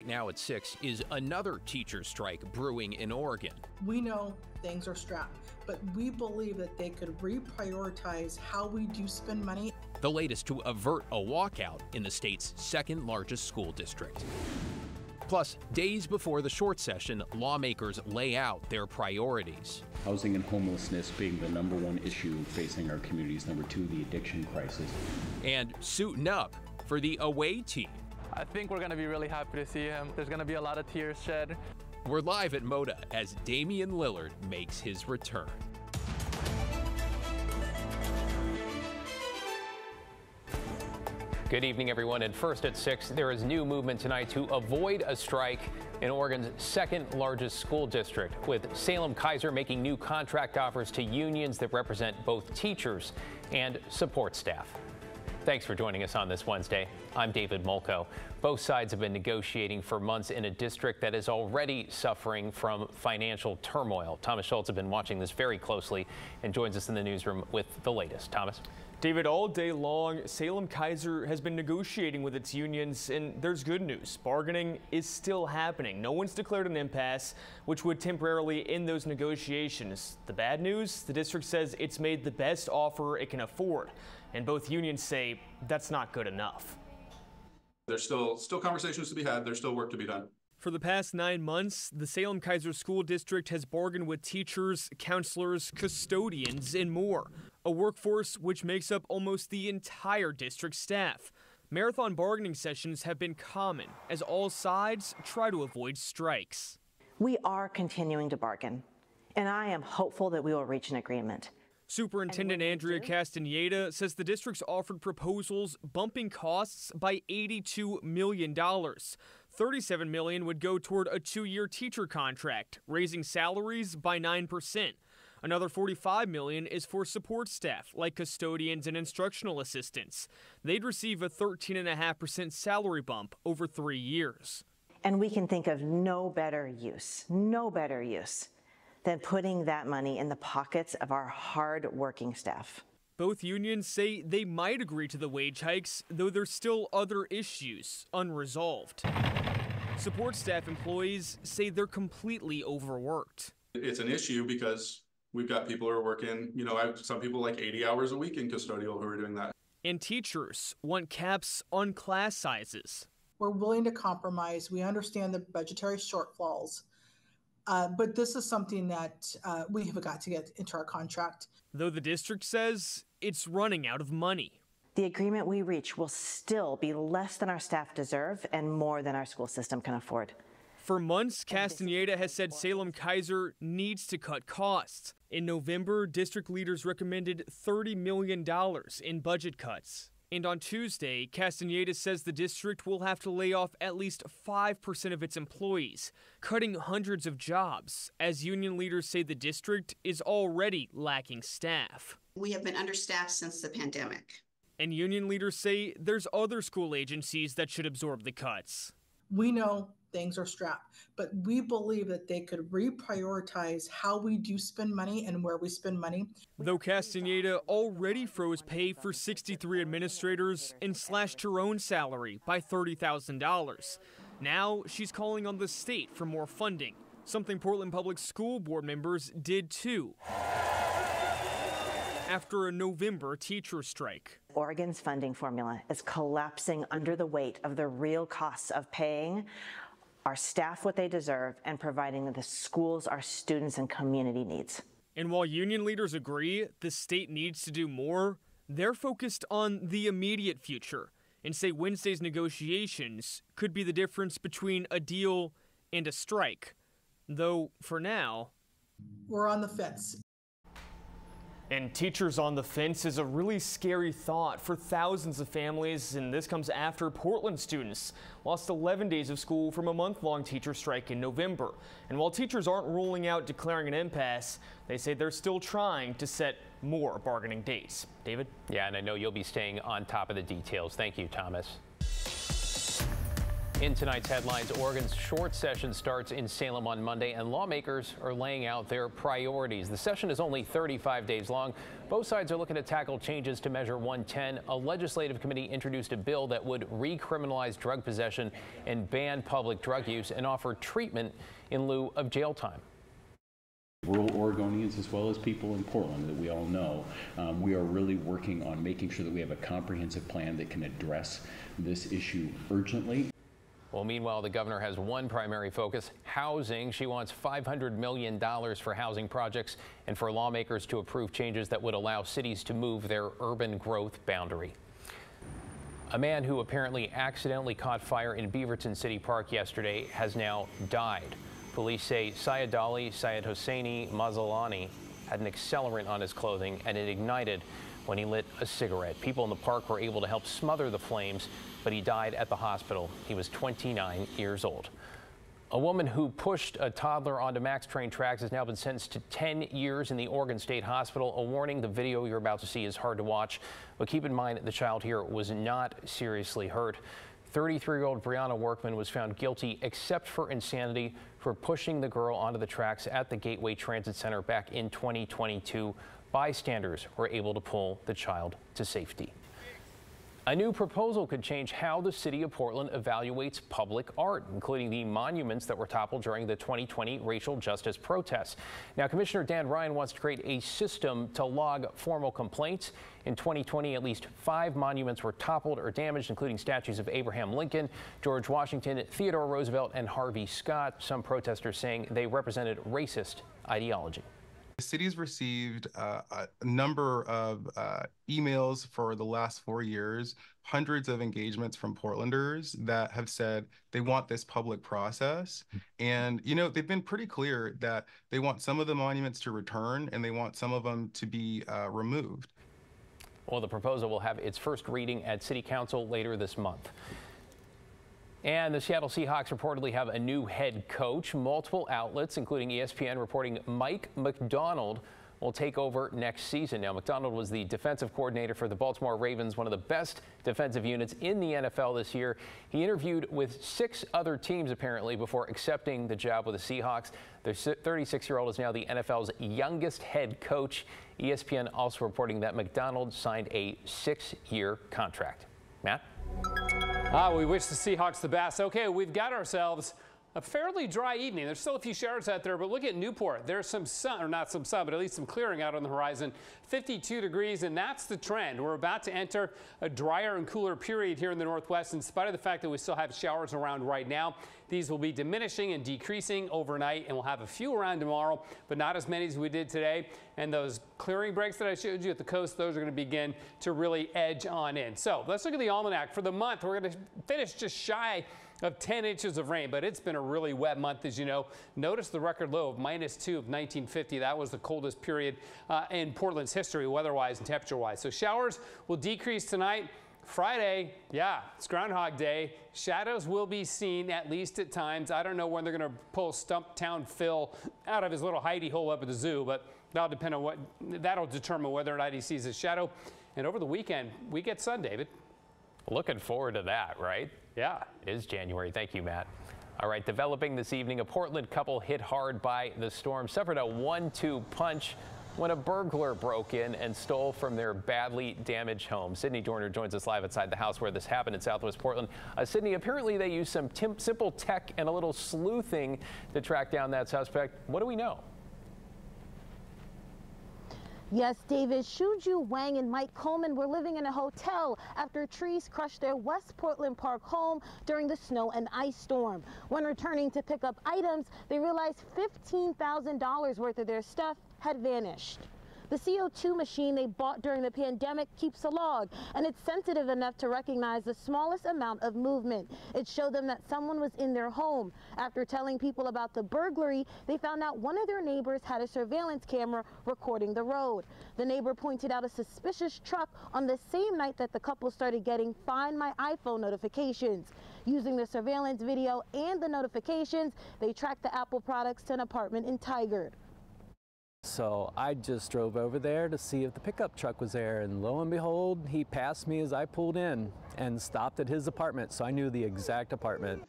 now at 6 is another teacher strike brewing in Oregon. We know things are strapped, but we believe that they could reprioritize how we do spend money. The latest to avert a walkout in the state's second largest school district. Plus, days before the short session, lawmakers lay out their priorities. Housing and homelessness being the #1 issue facing our communities. #2, the addiction crisis. And suiting up for the away team. I think we're going to be really happy to see him. There's going to be a lot of tears shed. We're live at Moda as Damian Lillard makes his return. Good evening, everyone. And first at 6, there is new movement tonight to avoid a strike in Oregon's second largest school district, with SalemKaiser making new contract offers to unions that represent both teachers and support staff. Thanks for joining us on this Wednesday. I'm David Molko. Both sides have been negotiating for months in a district that is already suffering from financial turmoil. Thomas Schultz has been watching this very closely and joins us in the newsroom with the latest. Thomas? David, all day long, SalemKaiser has been negotiating with its unions, and there's good news. Bargaining is still happening. No one's declared an impasse, which would temporarily end those negotiations. The bad news, the district says it's made the best offer it can afford, and both unions say that's not good enough. There's still conversations to be had. There's still work to be done. For the past 9 months, the SalemKaiser School District has bargained with teachers, counselors, custodians, and more. A workforce which makes up almost the entire district staff. Marathon bargaining sessions have been common as all sides try to avoid strikes. We are continuing to bargain, and I am hopeful that we will reach an agreement. Superintendent Andrea Castaneda says the district's offered proposals bumping costs by $82 million. $37 million would go toward a 2-year teacher contract, raising salaries by 9%. Another $45 million is for support staff, like custodians and instructional assistants. They'd receive a 13.5% salary bump over 3 years. And we can think of no better use than putting that money in the pockets of our hard-working staff. Both unions say they might agree to the wage hikes, though there's still other issues unresolved. Support staff employees say they're completely overworked. It's an issue because we've got people who are working, some people like 80 hours a week in custodial who are doing that. And teachers want caps on class sizes. We're willing to compromise. We understand the budgetary shortfalls. But this is something that we have got to get into our contract. Though the district says it's running out of money. The agreement we reach will still be less than our staff deserve and more than our school system can afford. For months, Castaneda has said SalemKaiser needs to cut costs. In November, district leaders recommended $30 million in budget cuts. And on Tuesday, Castaneda says the district will have to lay off at least 5% of its employees, cutting hundreds of jobs, as union leaders say the district is already lacking staff. We have been understaffed since the pandemic. And union leaders say there's other school agencies that should absorb the cuts. We know things are strapped, but we believe that they could reprioritize how we do spend money and where we spend money. Though Castaneda already froze pay for 63 administrators and slashed her own salary by $30,000. Now she's calling on the state for more funding, something Portland Public School Board members did too, after a November teacher strike. Oregon's funding formula is collapsing under the weight of the real costs of paying our staff what they deserve and providing the schools our students and community needs. And while union leaders agree the state needs to do more, they're focused on the immediate future and say Wednesday's negotiations could be the difference between a deal and a strike. Though, for now, we're on the fence. And teachers on the fence is a really scary thought for thousands of families, and this comes after Portland students lost 11 days of school from a month-long teacher strike in November. And while teachers aren't ruling out declaring an impasse, they say they're still trying to set more bargaining dates. David? Yeah, and I know you'll be staying on top of the details. Thank you, Thomas. In tonight's headlines, Oregon's short session starts in Salem on Monday, and lawmakers are laying out their priorities. The session is only 35 days long. Both sides are looking to tackle changes to Measure 110. A legislative committee introduced a bill that would recriminalize drug possession and ban public drug use and offer treatment in lieu of jail time. Rural Oregonians, as well as people in Portland that we all know, we are really working on making sure that we have a comprehensive plan that can address this issue urgently. Well, meanwhile, the governor has one primary focus: housing. She wants $500 million for housing projects and for lawmakers to approve changes that would allow cities to move their urban growth boundary. A man who apparently accidentally caught fire in Beaverton City Park yesterday has now died. Police say Syed Hosseini Mazalani had an accelerant on his clothing and it ignited when he lit a cigarette. People in the park were able to help smother the flames, but he died at the hospital. He was 29 years old. A woman who pushed a toddler onto MAX train tracks has now been sentenced to 10 years in the Oregon State Hospital. A warning: the video you're about to see is hard to watch, but keep in mind the child here was not seriously hurt. 33-year-old Brianna Workman was found guilty except for insanity for pushing the girl onto the tracks at the Gateway Transit Center back in 2022. Bystanders were able to pull the child to safety. A new proposal could change how the city of Portland evaluates public art, including the monuments that were toppled during the 2020 racial justice protests. Now, Commissioner Dan Ryan wants to create a system to log formal complaints. In 2020, at least 5 monuments were toppled or damaged, including statues of Abraham Lincoln, George Washington, Theodore Roosevelt, and Harvey Scott. Some protesters saying they represented racist ideology. The city's received a number of emails for the last 4 years, hundreds of engagements from Portlanders that have said they want this public process. And, you know, they've been pretty clear that they want some of the monuments to return and they want some of them to be removed. Well, the proposal will have its first reading at City Council later this month. And the Seattle Seahawks reportedly have a new head coach. Multiple outlets, including ESPN, reporting Mike Macdonald will take over next season. Now, Macdonald was the defensive coordinator for the Baltimore Ravens, one of the best defensive units in the NFL this year. He interviewed with 6 other teams, apparently, before accepting the job with the Seahawks. The 36-year-old is now the NFL's youngest head coach. ESPN also reporting that Macdonald signed a 6-year contract. Matt? We wish the Seahawks the best. Okay, we've got ourselves a fairly dry evening. There's still a few showers out there, but look at Newport. There's some sun, or not some sun, but at least some clearing out on the horizon. 52 degrees, and that's the trend. We're about to enter a drier and cooler period here in the Northwest, in spite of the fact that we still have showers around right now. These will be diminishing and decreasing overnight, and we'll have a few around tomorrow, but not as many as we did today. And those clearing breaks that I showed you at the coast, those are going to begin to really edge on in. So let's look at the almanac for the month. We're going to finish just shy of 10 inches of rain, but it's been a really wet month, as you know. Notice the record low of -2 of 1950. That was the coldest period in Portland's history, weather-wise and temperature-wise. So showers will decrease tonight. Friday, yeah, it's Groundhog Day. Shadows will be seen, at least at times. I don't know when they're going to pull Stumptown Phil out of his little hidey hole up at the zoo, but that'll depend on that'll determine whether or not he sees a shadow. And over the weekend, we get sun, David. Looking forward to that, right? Yeah. It is January. Thank you, Matt. All right, developing this evening, a Portland couple hit hard by the storm suffered a 1-2 punch when a burglar broke in and stole from their badly damaged home. Sydney Dorner joins us live outside the house where this happened in Southwest Portland. Sydney, apparently they used some simple tech and a little sleuthing to track down that suspect. What do we know? Yes, David, Shuju Wang and Mike Coleman were living in a hotel after trees crushed their West Portland Park home during the snow and ice storm. When returning to pick up items, they realized $15,000 worth of their stuff had vanished. The CO2 machine they bought during the pandemic keeps a log, and it's sensitive enough to recognize the smallest amount of movement. It showed them that someone was in their home. After telling people about the burglary, they found out one of their neighbors had a surveillance camera recording the road. The neighbor pointed out a suspicious truck on the same night that the couple started getting Find My iPhone notifications. Using the surveillance video and the notifications, they tracked the Apple products to an apartment in Tigard. So I just drove over there to see if the pickup truck was there, and lo and behold, he passed me as I pulled in and stopped at his apartment, so I knew the exact apartment.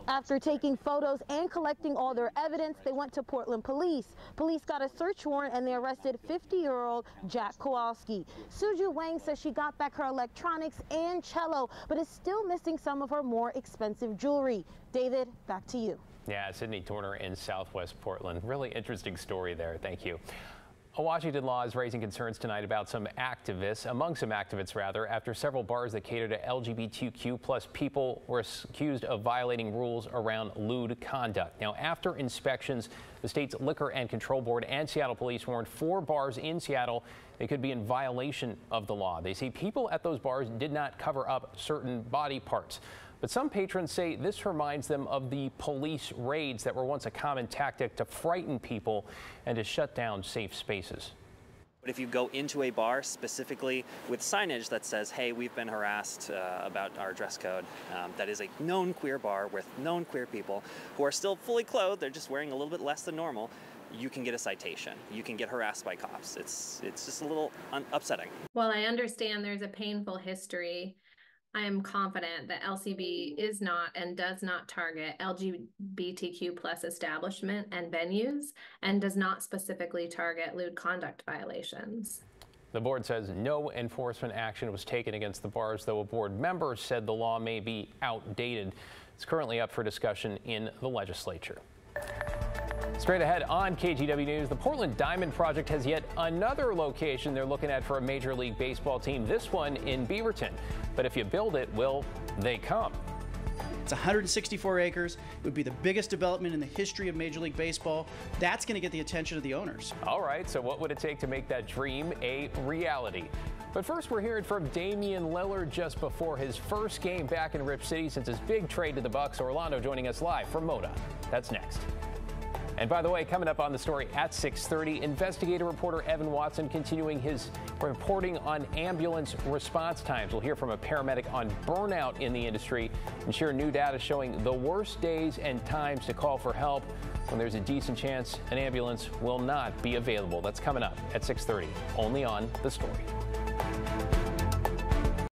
After taking photos and collecting all their evidence, they went to Portland Police. Police got a search warrant and they arrested 50-year-old Jack Kowalski. Suju Wang says she got back her electronics and cello, but is still missing some of her more expensive jewelry. David, back to you. Yeah, Sydney Turner in Southwest Portland. Really interesting story there. Thank you. A Washington law is raising concerns tonight about among some activists, after several bars that cater to LGBTQ plus people were accused of violating rules around lewd conduct. Now, after inspections, the state's Liquor and Control Board and Seattle Police warned 4 bars in Seattle they could be in violation of the law. They say people at those bars did not cover up certain body parts. But some patrons say this reminds them of the police raids that were once a common tactic to frighten people and to shut down safe spaces. But if you go into a bar specifically with signage that says, hey, we've been harassed about our dress code, that is a known queer bar with known queer people who are still fully clothed, they're just wearing a little bit less than normal, you can get a citation. You can get harassed by cops. It's just a little upsetting. While I understand there's a painful history, I am confident that LCB is not and does not target LGBTQ plus establishment and venues and does not specifically target lewd conduct violations. The board says no enforcement action was taken against the bars, though a board member said the law may be outdated. It's currently up for discussion in the legislature. Straight ahead on KGW News, the Portland Diamond Project has yet another location they're looking at for a Major League Baseball team, this one in Beaverton. But if you build it, will they come? It's 164 acres. It would be the biggest development in the history of Major League Baseball. That's going to get the attention of the owners. All right, so what would it take to make that dream a reality? But first, we're hearing from Damian Lillard just before his first game back in Rip City since his big trade to the Bucks. Orlando joining us live from Moda. That's next. And by the way, coming up on the story at 6:30, investigative reporter Evan Watson continuing his reporting on ambulance response times. We'll hear from a paramedic on burnout in the industry and share new data showing the worst days and times to call for help when there's a decent chance an ambulance will not be available. That's coming up at 6:30, only on The Story.